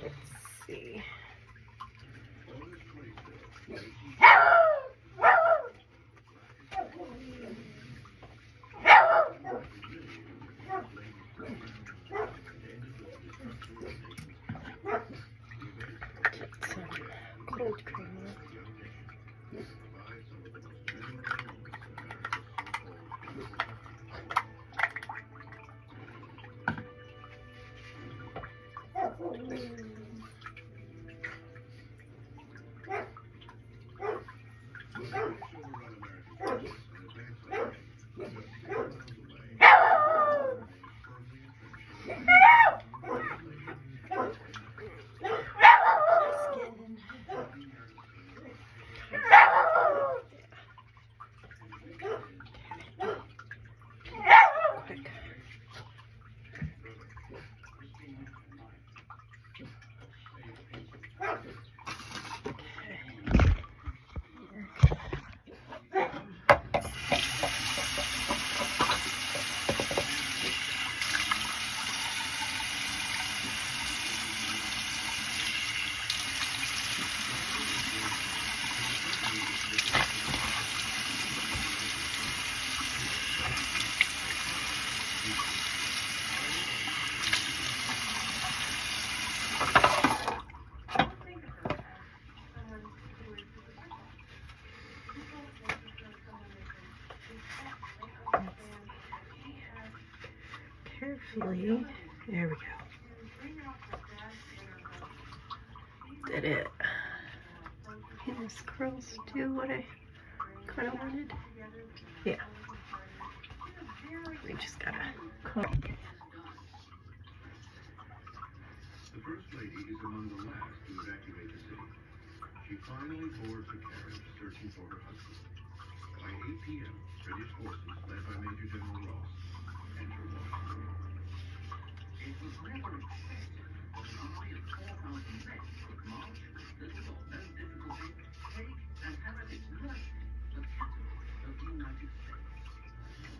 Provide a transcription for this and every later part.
Let's see. Get some cold cream. Carefully. There we go. Did it. Can this curls do what I kind of wanted? Yeah. We just gotta comb. The First Lady is among the last to evacuate the city. She finally boards a carriage searching for her husband. By 8 p.m., British forces, led by Major General Ross, enter Washington. It was never expected that an army of 4,000 men could march with little or no difficulty, take and have at its mercy the capital of the United States.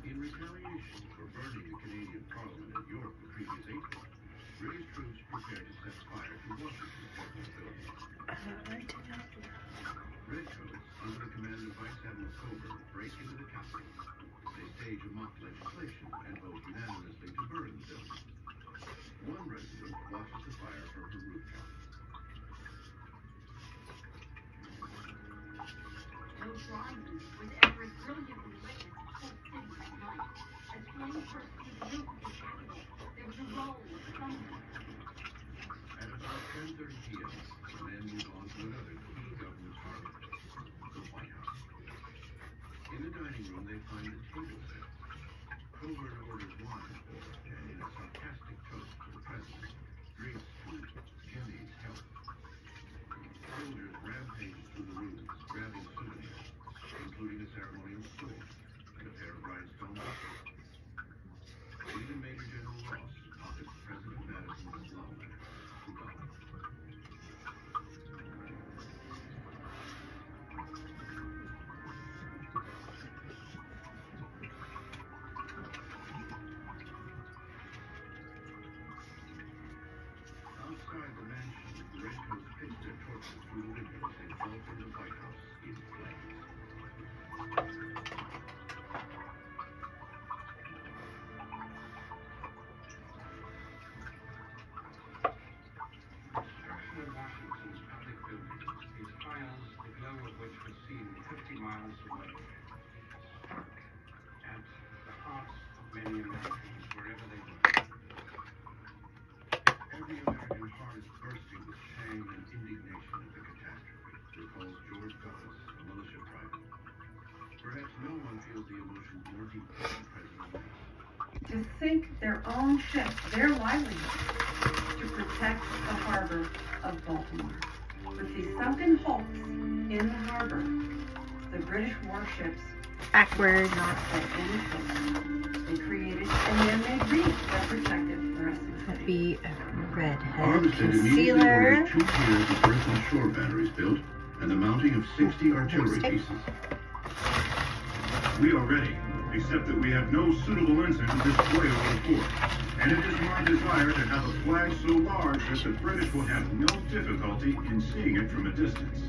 In retaliation for burning the Canadian Parliament at York the previous April, British troops prepared to set fire to Washington's government buildings. Redcoats, under the command of Vice Admiral Coburn, break into the Capitol. They stage a mock legislation and vote unanimously to burn the building. One resident watches the fire from her rooftop. No drivers with every brilliantly witnessed whole city at night. As flames burst through the roof of the Capitol, there was a roll of thunder. At about 10:30 p.m., the men move on to another key government target, the White House. In the dining room, they find the table set. Coburn orders wine poured, and in a sarcastic toast to the president, drinks to Jenny's health. Soldiers rampage through the rooms, grabbing souvenirs, including a ceremonial sword and a pair of rhinestone buckles. Even Major General Ross pockets President Madison's love letter to God. Outside the mansion, the Redcoats pitch their torches through the windows and engulfing the White House in flames. Destruction of Washington's public buildings inspires the glow of which was seen 50 miles away. Struck at the hearts of many Americans wherever they were. Every American heart is bursting with shame and indignation at the catastrophe, recalls George Gullis, a militia private. Perhaps no one feels the emotion more deeply than President Wilson. To sink their own ships, their livelihood, to protect the harbor of Baltimore. With these sunken hulks in the harbor, the British warships Backward. not set any foot. They created a man-made reef that protected the rest of the city. Be a redhead Armistead immediately concealer. ordered 2 tiers of earth and shore batteries built and the mounting of 60 artillery pieces. We are ready, except that we have no suitable ensign to display over the fort. And it is my desire to have a flag so large that the British will have no difficulty in seeing it from a distance.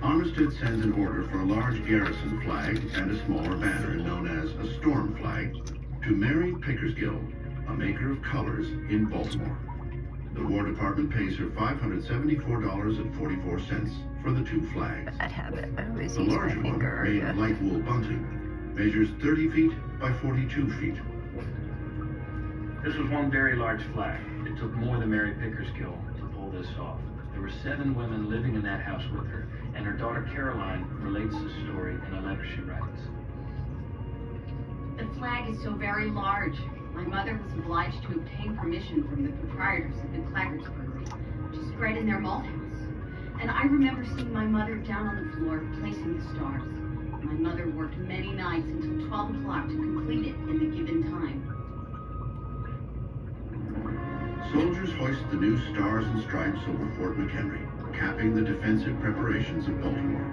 Armistead sends an order for a large garrison flag and a smaller banner known as a storm flag to Mary Pickersgill, a maker of colors in Baltimore. The War Department pays her $574.44 for the two flags. Bad habit. I always The use my larger one, finger. made of light wool bunting, measures 30 feet by 42 feet. This was one very large flag. It took more than Mary Pickersgill to pull this off. There were 7 women living in that house with her, and her daughter Caroline relates the story in a letter she writes. The flag is so very large. My mother was obliged to obtain permission from the proprietors of the Claggarts Brewery to spread in their malt house. And I remember seeing my mother down on the floor placing the stars. My mother worked many nights until 12 o'clock to complete it in the given time. Soldiers hoist the new stars and stripes over Fort McHenry, capping the defensive preparations of Baltimore.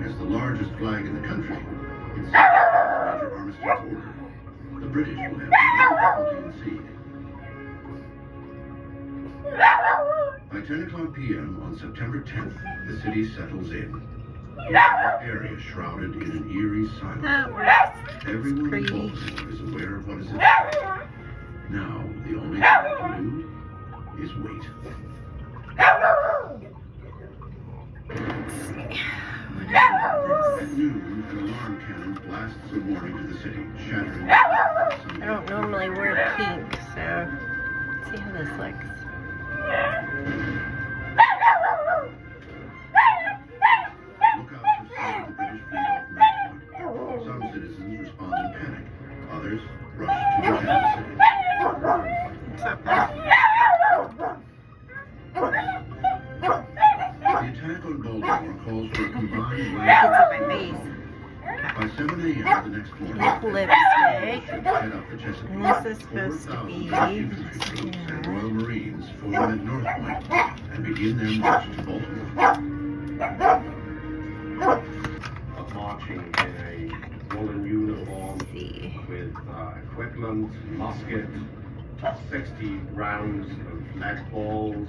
As the largest flag in the country, it's Major Armistead's order. The British will have no difficulty in seeing it. By 10 o'clock p.m. on September 10th, the city settles in. The entire area shrouded in an eerie silence. That works. Everyone in Pretty. Baltimore is aware of what is at stake. Now, the only thing they can do is wait. At noon, an alarm cannon blasts a warning to the city, shattering I don't normally wear pink, so let's see how this looks. Lookouts have sighted the British fleet off Northpoint. Some citizens respond in panic. Others rush to defend the city. What's up, man? The attack on Baltimore calls for a combined It's land. in my face. By 7 a.m. the next morning, Lipstick. ships head up the Chesapeake. And this is supposed to 4,000 be infantry troops and Royal Marines form at Northpoint and begin their march to Baltimore. Marching in a woolen uniform Let's see. with equipment, musket, 60 rounds of lead balls,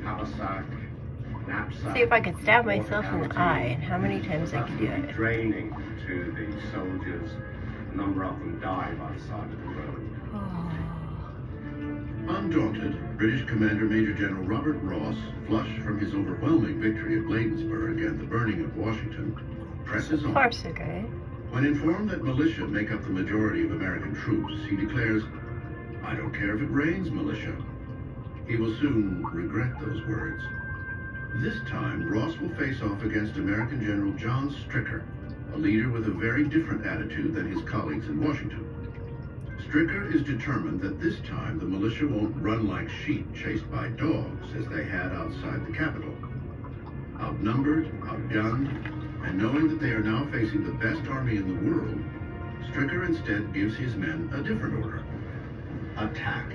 haversack, knapsack. See if I could stab water myself in the canteen. eye and how many times I That could would do be it. draining to the soldiers. A number of them die by the side of the road. Oh. Undaunted, British Commander Major General Robert Ross, flushed from his overwhelming victory at Bladensburg and the burning of Washington, presses on. Far so good. When informed that militia make up the majority of American troops, he declares, "I don't care if it rains militia." He will soon regret those words. This time, Ross will face off against American General John Stricker, a leader with a very different attitude than his colleagues in Washington. Stricker is determined that this time the militia won't run like sheep chased by dogs as they had outside the Capitol. Outnumbered, outgunned, and knowing that they are now facing the best army in the world, Stricker instead gives his men a different order. Attack.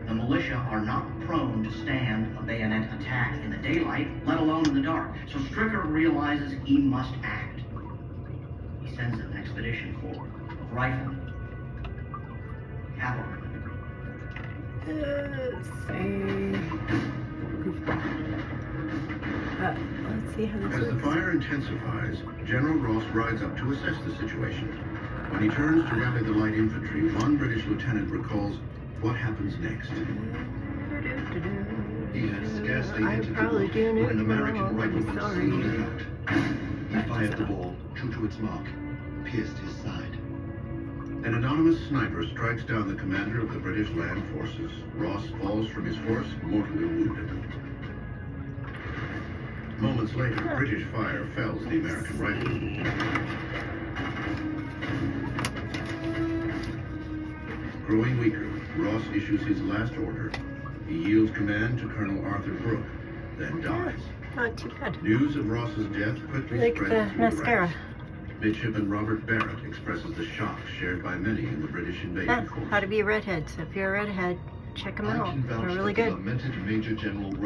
The militia are not prone to stand a bayonet attack in the daylight, let alone in the dark. So Stricker realizes he must act. He sends an expedition forward of riflemen, cavalry. Let's see. Let's see how this As the looks. fire intensifies, General Ross rides up to assess the situation. When he turns to rally the light infantry, one British lieutenant recalls what happens next. He had scarcely I'm entered the probably wood doing when it an American wrong. I'm rifleman sorry. singled him out. He fired the ball true to its mark, pierced his side. An anonymous sniper strikes down the commander of the British land forces. Ross falls from his horse, mortally wounded. Moments later, British fire fells the American rifleman. Growing weaker, Ross issues his last order. He yields command to Colonel Arthur Brooke, then dies. Not too bad. News of Ross's death quickly Like spreads the through mascara. ranks. Midshipman Robert Barrett expresses the shock shared by many in the British invasion force. How to be a redhead. So if you're a redhead, check them I out. can vouch They're really that the good. lamented Major General